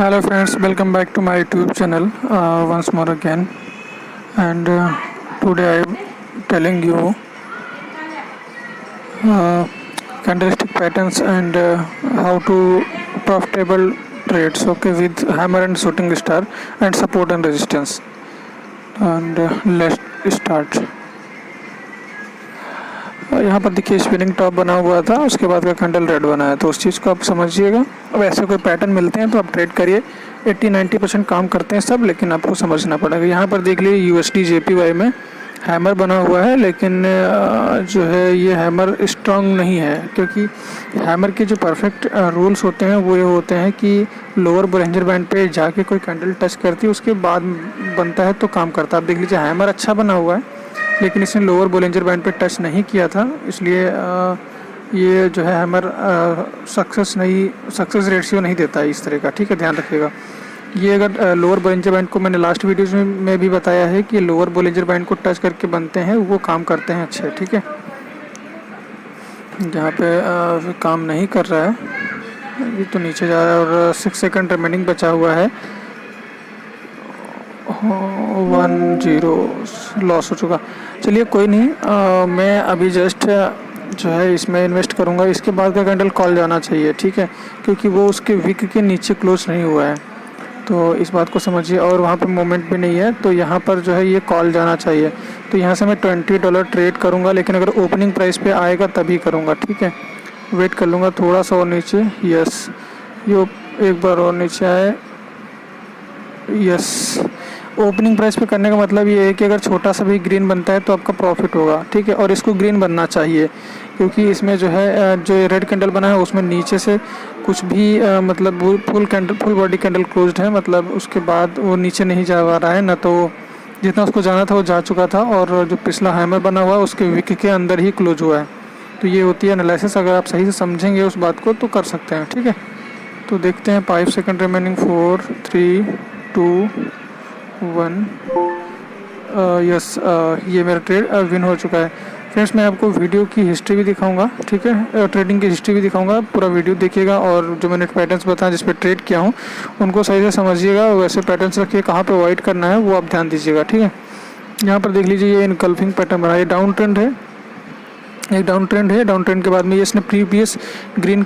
Hello friends, welcome back to my YouTube channel once more again. And today I am telling you uh, candlestick patterns and how to profitable trades. Okay, with hammer and shooting star and support and resistance. And let's start. यहाँ पर देखिए spinning top बना हुआ था, उसके बाद का candle red बना है, तो उस चीज़ को आप समझिएगा। अब ऐसे कोई पैटर्न मिलते हैं तो आप ट्रेड करिए। 80-90% काम करते हैं सब, लेकिन आपको समझना पड़ेगा। यहाँ पर देख लीजिए यूएसडी जेपीवाई में हैमर बना हुआ है, लेकिन जो है ये हैमर स्ट्रांग नहीं है, क्योंकि हैमर के जो परफेक्ट रूल्स होते हैं वो ये होते हैं कि लोअर बोलिंजर बैंड पे जाके कोई कैंडल टच करती है, उसके बाद बनता है तो काम करता है। आप देख लीजिए हैमर अच्छा बना हुआ है, लेकिन इसने लोअर बोलिंजर बैंड पे टच नहीं किया था, इसलिए ये जो है हैमर सक्सेस रेशियो नहीं देता है इस तरह का। ठीक है, ध्यान रखिएगा। ये अगर लोअर बोलिंजर बैंड को मैंने लास्ट वीडियोज़ में भी बताया है कि लोअर बोलिंजर बैंड को टच करके बनते हैं, वो काम करते हैं अच्छे। ठीक है, जहाँ पे काम नहीं कर रहा है ये तो नीचे जा रहा है और 6 सेकंड रिमेनिंग बचा हुआ है। 1-0 लॉस हो चुका। चलिए कोई नहीं, मैं अभी जस्ट जो है इसमें इन्वेस्ट करूंगा। इसके बाद का कैंडल कॉल जाना चाहिए, ठीक है, क्योंकि वो उसके विक के नीचे क्लोज नहीं हुआ है, तो इस बात को समझिए। और वहाँ पर मोमेंट भी नहीं है, तो यहाँ पर जो है ये कॉल जाना चाहिए। तो यहाँ से मैं $20 ट्रेड करूँगा, लेकिन अगर ओपनिंग प्राइस पे आएगा तभी करूँगा। ठीक है, वेट कर लूँगा थोड़ा सा और नीचे। यस, ये एक बार और नीचे आए। यस, ओपनिंग प्राइस पे करने का मतलब ये है कि अगर छोटा सा भी ग्रीन बनता है तो आपका प्रॉफिट होगा। ठीक है, और इसको ग्रीन बनना चाहिए, क्योंकि इसमें जो है जो रेड कैंडल बना है उसमें नीचे से कुछ भी मतलब फुल बॉडी कैंडल क्लोज्ड है, मतलब उसके बाद वो नीचे नहीं जा रहा है ना, तो जितना उसको जाना था वो जा चुका था, और जो पिछला हैमर बना हुआ है उसके विक के अंदर ही क्लोज हुआ है। तो ये होती है एनालिसिस, अगर आप सही से समझेंगे उस बात को तो कर सकते हैं। ठीक है, तो देखते हैं 5 सेकंड रिमेनिंग। 4 3 2 1। यस, ये मेरा ट्रेड विन हो चुका है। फ्रेंड्स, मैं आपको वीडियो की हिस्ट्री भी दिखाऊंगा। ठीक है, ट्रेडिंग की हिस्ट्री भी दिखाऊंगा, पूरा वीडियो देखिएगा, और जो मैंने पैटर्न्स बताया जिस पे ट्रेड किया हूँ उनको सही से समझिएगा। वैसे पैटर्न्स रखिए, कहाँ पे अवॉइड करना है वो आप ध्यान दीजिएगा। ठीक है, यहाँ पर देख लीजिए ये इनकल्फिंग पैटर्न बना है, ये डाउन ट्रेंड है, एक डाउन ट्रेंड है। डाउन ट्रेंड के बाद में ये इसने प्रीवियस रेड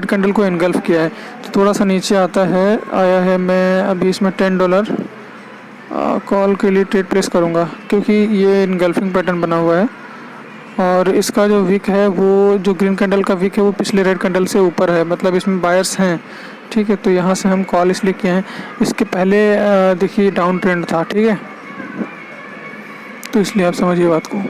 कैंडल को इनगल्फ किया है, तो थोड़ा सा नीचे आया है। मैं अभी इसमें $10 कॉल के लिए ट्रेड प्लेस करूँगा, क्योंकि ये इनगल्फिंग पैटर्न बना हुआ है, और इसका जो विक है वो जो ग्रीन कैंडल का विक है वो पिछले रेड कैंडल से ऊपर है, मतलब इसमें बायर्स हैं। ठीक है, तो यहाँ से हम कॉल इसलिए किए हैं। इसके पहले देखिए डाउन ट्रेंड था, ठीक है, तो इसलिए आप समझिए बात को।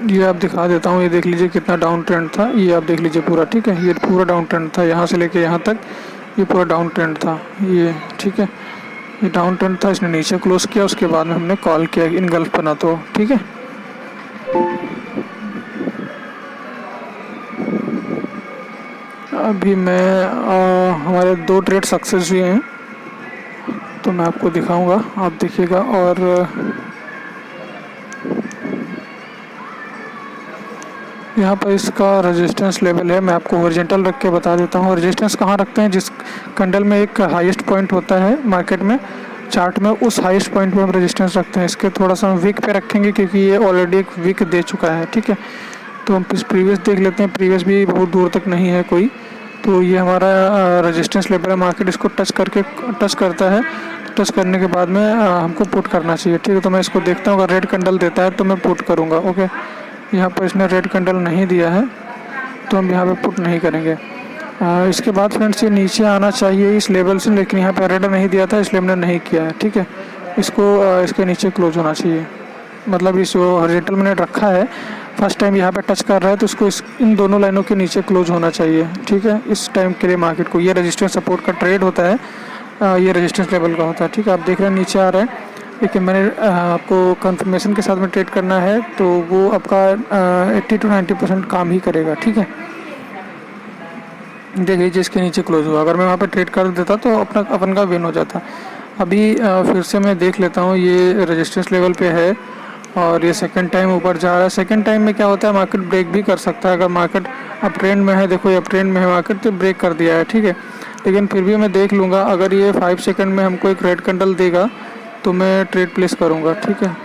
ये आप दिखा देता हूँ, ये देख लीजिए कितना डाउन ट्रेंड था, ये आप देख लीजिए पूरा। ठीक है, ये पूरा डाउन ट्रेंड था, यहाँ से लेके यहाँ तक ये पूरा डाउन ट्रेंड था ये। ठीक है, ये डाउन ट्रेंड था, इसने नीचे क्लोज किया, उसके बाद में हमने कॉल किया इनगल्फ बना, तो ठीक है। अभी मैं हमारे 2 ट्रेड सक्सेस हुए हैं, तो मैं आपको दिखाऊंगा, आप देखिएगा। और यहाँ पर इसका रेजिस्टेंस लेवल है, मैं आपको हॉरिजॉन्टल रख के बता देता हूँ। रेजिस्टेंस कहाँ रखते हैं, जिस कैंडल में एक हाईएस्ट पॉइंट होता है मार्केट में चार्ट में, उस हाईएस्ट पॉइंट पे हम रेजिस्टेंस रखते हैं। इसके थोड़ा सा हम वीक पे रखेंगे, क्योंकि ये ऑलरेडी एक वीक दे चुका है। ठीक है, तो हम प्रीवियस देख लेते हैं। प्रीवियस भी बहुत दूर तक नहीं है कोई, तो ये हमारा रेजिस्टेंस लेवल है। मार्केट इसको टच करता है, टच करने के बाद में हमको पुट करना चाहिए। ठीक है, तो मैं इसको देखता हूँ, अगर रेड कैंडल देता है तो मैं पुट करूँगा। ओके, यहाँ पर इसने रेड कैंडल नहीं दिया है, तो हम यहाँ पे पुट नहीं करेंगे। इसके बाद फ्रेंड्स ये नीचे आना चाहिए इस लेवल से, लेकिन यहाँ पे रेड नहीं दिया था, इसलिए हमने नहीं किया है। ठीक है, इसको इसके नीचे क्लोज होना चाहिए, मतलब इस हॉरिजॉन्टल मैंने रखा है, फर्स्ट टाइम यहाँ पे टच कर रहा है, तो इसको इन दोनों लाइनों के नीचे क्लोज होना चाहिए। ठीक है, इस टाइम के लिए मार्केट को ये रेजिस्टेंस सपोर्ट का ट्रेड होता है, ये रेजिस्टेंस लेवल का होता है। ठीक है, आप देख रहे हैं नीचे आ रहा है, लेकिन मैंने आपको कंफर्मेशन के साथ में ट्रेड करना है, तो वो आपका 80-90% काम ही करेगा। ठीक है, देखिए जिसके नीचे क्लोज हुआ, अगर मैं वहाँ पे ट्रेड कर देता तो अपन का विन हो जाता। अभी फिर से मैं देख लेता हूँ, ये रेजिस्टेंस लेवल पे है और ये सेकंड टाइम ऊपर जा रहा है। सेकंड टाइम में क्या होता है, मार्केट ब्रेक भी कर सकता है। अगर मार्केट अप ट्रेंड में है, देखो ये अप ट्रेंड में है मार्केट, तो ब्रेक कर दिया है, ठीक है। लेकिन फिर भी मैं देख लूँगा, अगर ये 5 सेकंड में हमको एक रेड कैंडल देगा तो मैं ट्रेड प्लेस करूँगा, ठीक है।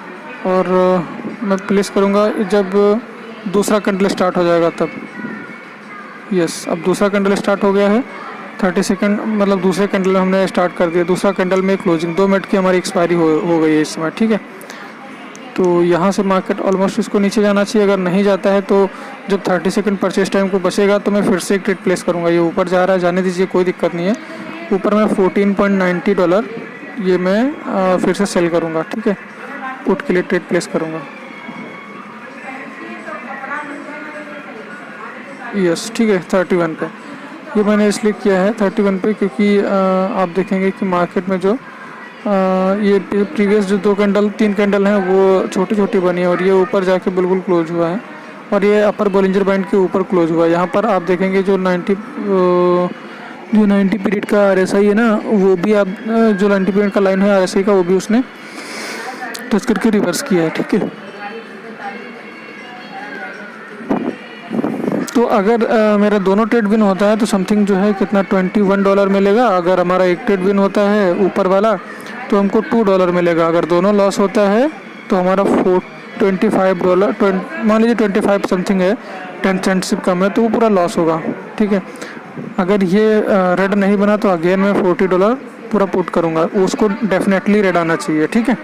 और मैं प्लेस करूँगा जब दूसरा कैंडल स्टार्ट हो जाएगा तब। यस, अब दूसरा कैंडल स्टार्ट हो गया है, 30 सेकंड मतलब दूसरे कैंडल में हमने स्टार्ट कर दिया। दूसरा कैंडल में क्लोजिंग 2 मिनट की हमारी एक्सपायरी हो गई है इस समय, ठीक है। तो यहाँ से मार्केट ऑलमोस्ट इसको नीचे जाना चाहिए। अगर नहीं जाता है तो जब 30 सेकंड परचेस टाइम को बचेगा तो मैं फिर से एक ट्रेड प्लेस करूँगा। ये ऊपर जा रहा है, जाने दीजिए, कोई दिक्कत नहीं है। ऊपर में $14.90 ये मैं फिर से सेल करूँगा, ठीक है। पुट के लिए ट्रेड प्लेस करूँगा। यस, ठीक है, 31 पे। ये मैंने इसलिए किया है 31 पे क्योंकि आप देखेंगे कि मार्केट में जो ये प्रीवियस जो 3 कैंडल हैं वो छोटी छोटी बनी है और ये ऊपर जाके बिल्कुल क्लोज हुआ है और ये अपर बोलिंजर बैंड के ऊपर क्लोज हुआ है। यहाँ पर आप देखेंगे जो 90 पीरियड का RSI है ना, वो भी आप जो 90 पीरियड का लाइन है RSI का, वो भी उसने टच करके रिवर्स किया है, ठीक है। तो अगर मेरा दोनों ट्रेड विन होता है तो समथिंग जो है कितना $21 मिलेगा। अगर हमारा एक ट्रेड विन होता है ऊपर वाला तो हमको $2 मिलेगा। अगर दोनों लॉस होता है तो हमारा $25, मान लीजिए 25 समथिंग है, 10 सेंट से कम है, तो वो पूरा लॉस होगा, ठीक है। अगर ये रेड नहीं बना तो अगेन मैं $40 पूरा पुट करूँगा। उसको डेफिनेटली रेड आना चाहिए, ठीक है।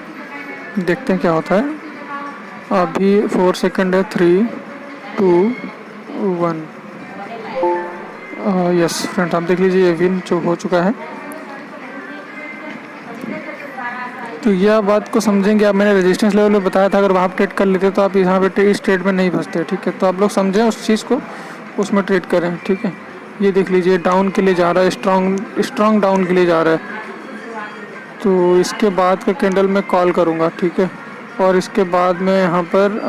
देखते हैं क्या होता है। अभी 4 सेकंड है, 3, 2, 1। यस फ्रेंड्स, आप देख लीजिए ये विन जो हो चुका है। तो यह बात को समझेंगे आप, मैंने रेजिस्टेंस लेवल में बताया था, अगर वहाँ ट्रेड कर लेते तो आप यहाँ पे इस ट्रेड में नहीं फंसते, ठीक है। तो आप लोग समझें उस चीज़ को, उसमें ट्रेड करें, ठीक है। ये देख लीजिए डाउन के लिए जा रहा है, स्ट्रॉन्ग डाउन के लिए जा रहा है। तो इसके बाद का कैंडल मैं कॉल करूँगा, ठीक है। और इसके बाद मैं यहाँ पर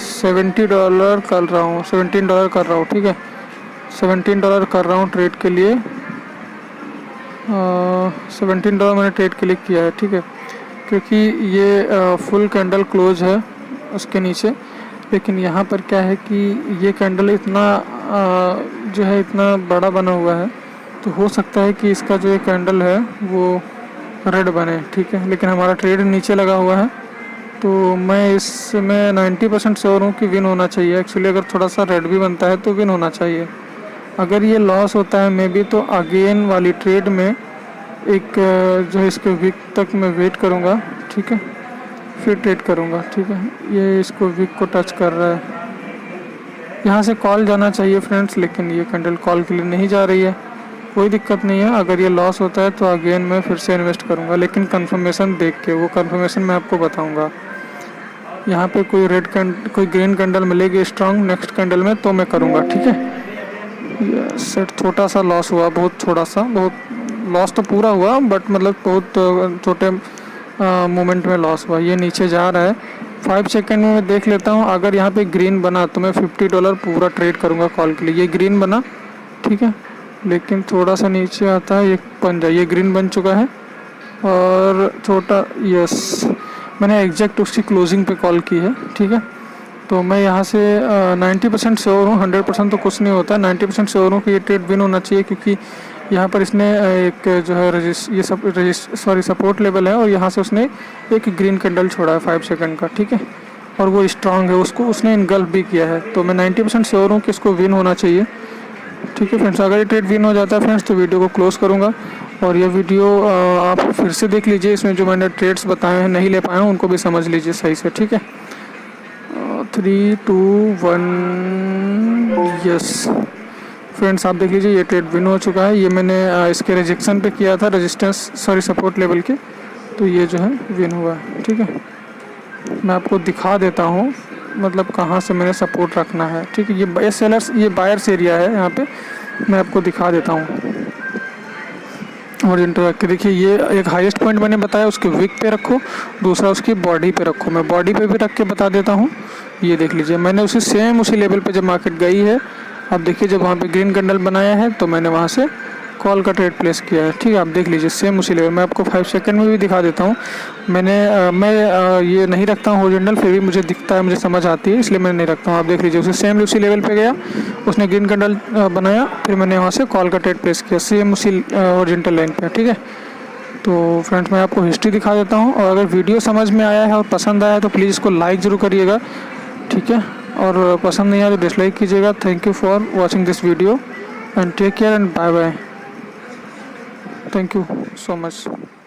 $70 कर रहा हूँ, $17 कर रहा हूँ, ठीक है। $17 कर रहा हूँ ट्रेड के लिए। $17 मैंने ट्रेड के लिए किया है, ठीक है। क्योंकि ये फुल कैंडल क्लोज है उसके नीचे। लेकिन यहाँ पर क्या है कि ये कैंडल इतना जो है इतना बड़ा बना हुआ है, तो हो सकता है कि इसका जो ये कैंडल है वो रेड बने, ठीक है। लेकिन हमारा ट्रेड नीचे लगा हुआ है, तो मैं इसमें 90% श्योर हूँ कि विन होना चाहिए। एक्चुअली अगर थोड़ा सा रेड भी बनता है तो विन होना चाहिए। अगर ये लॉस होता है मे बी, तो अगेन वाली ट्रेड में एक जो है इसके वीक तक मैं वेट करूँगा, ठीक है, फिर ट्रेड करूँगा, ठीक है। ये इसको वीक को टच कर रहा है, यहाँ से कॉल जाना चाहिए फ्रेंड्स, लेकिन ये कैंडल कॉल के लिए नहीं जा रही है। कोई दिक्कत नहीं है, अगर ये लॉस होता है तो अगेन मैं फिर से इन्वेस्ट करूँगा, लेकिन कंफर्मेशन देख के। वो कंफर्मेशन मैं आपको बताऊँगा। यहाँ पे कोई ग्रीन कैंडल मिलेगी स्ट्रॉन्ग नेक्स्ट कैंडल में तो मैं करूँगा, ठीक है। सेट छोटा सा लॉस हुआ, बहुत थोड़ा सा, बहुत लॉस तो पूरा हुआ बट मतलब बहुत छोटे मोमेंट में लॉस हुआ। ये नीचे जा रहा है, 5 सेकंड में मैं देख लेता हूँ। अगर यहाँ पे ग्रीन बना तो मैं $50 पूरा ट्रेड करूँगा कॉल के लिए। ये ग्रीन बना, ठीक है, लेकिन थोड़ा सा नीचे आता है, ये बन जाए। ये ग्रीन बन चुका है और छोटा, यस, मैंने एग्जैक्ट उसकी क्लोजिंग पे कॉल की है, ठीक है। तो मैं यहाँ से 90% श्योर हूँ, 100% तो कुछ नहीं होता, 90% श्योर हूँ कि ये ट्रेड विन होना चाहिए, क्योंकि यहाँ पर इसने एक जो है सपोर्ट लेवल है और यहाँ से उसने एक ग्रीन कैंडल छोड़ा है 5 सेकंड का, ठीक है। और वो स्ट्रांग है, उसको उसने इनगल्फ भी किया है। तो मैं 90% श्योर हूँ कि इसको विन होना चाहिए, ठीक है फ्रेंड्स। अगर ये ट्रेड विन हो जाता है फ्रेंड्स तो वीडियो को क्लोज करूँगा और ये वीडियो आप फिर से देख लीजिए। इसमें जो मैंने ट्रेड्स बताए हैं नहीं ले पाए हैं उनको भी समझ लीजिए सही से, ठीक है। 3, 2, 1, यस फ्रेंड्स, आप देख लीजिए ये ट्रेड विन हो चुका है। ये मैंने इसके रिजेक्शन पे किया था, सपोर्ट लेवल के, तो ये जो है विन हुआ है, ठीक है। मैं आपको दिखा देता हूँ मतलब कहाँ से मैंने सपोर्ट रखना है, ठीक है। ये बायर्स एरिया है, यहाँ पे मैं आपको दिखा देता हूँ। और इंटर रख के देखिए, ये एक हाईएस्ट पॉइंट मैंने बताया, उसके विक पे रखो, दूसरा उसकी बॉडी पे रखो। मैं बॉडी पे भी रख के बता देता हूँ। ये देख लीजिए, मैंने उसी लेवल पे जब मार्केट गई है, अब देखिए जब वहाँ पे ग्रीन कैंडल बनाया है तो मैंने वहाँ से कॉल का ट्रेड प्लेस किया है। ठीक है, आप देख लीजिए सेम उसी लेवल। मैं आपको 5 सेकंड में भी दिखा देता हूँ। मैं ये नहीं रखता हूँ हॉरिजॉन्टल, फिर भी मुझे दिखता है, मुझे समझ आती है, इसलिए मैं नहीं रखता हूँ। आप देख लीजिए, उसे सेम उसी लेवल पे गया, उसने ग्रीन कैंडल बनाया, फिर मैंने वहाँ से कॉल का ट्रेड प्लेस किया सेम उसी हॉरिजॉन्टल लाइन पे। ठीक है, तो फ्रेंड्स मैं आपको हिस्ट्री दिखा देता हूँ, और अगर वीडियो समझ में आया है और पसंद आया तो प्लीज़ इसको लाइक ज़रूर करिएगा। ठीक है, और पसंद नहीं आया तो डिसलाइक कीजिएगा। Thank you for watching this video and take care and bye bye. Thank you so much.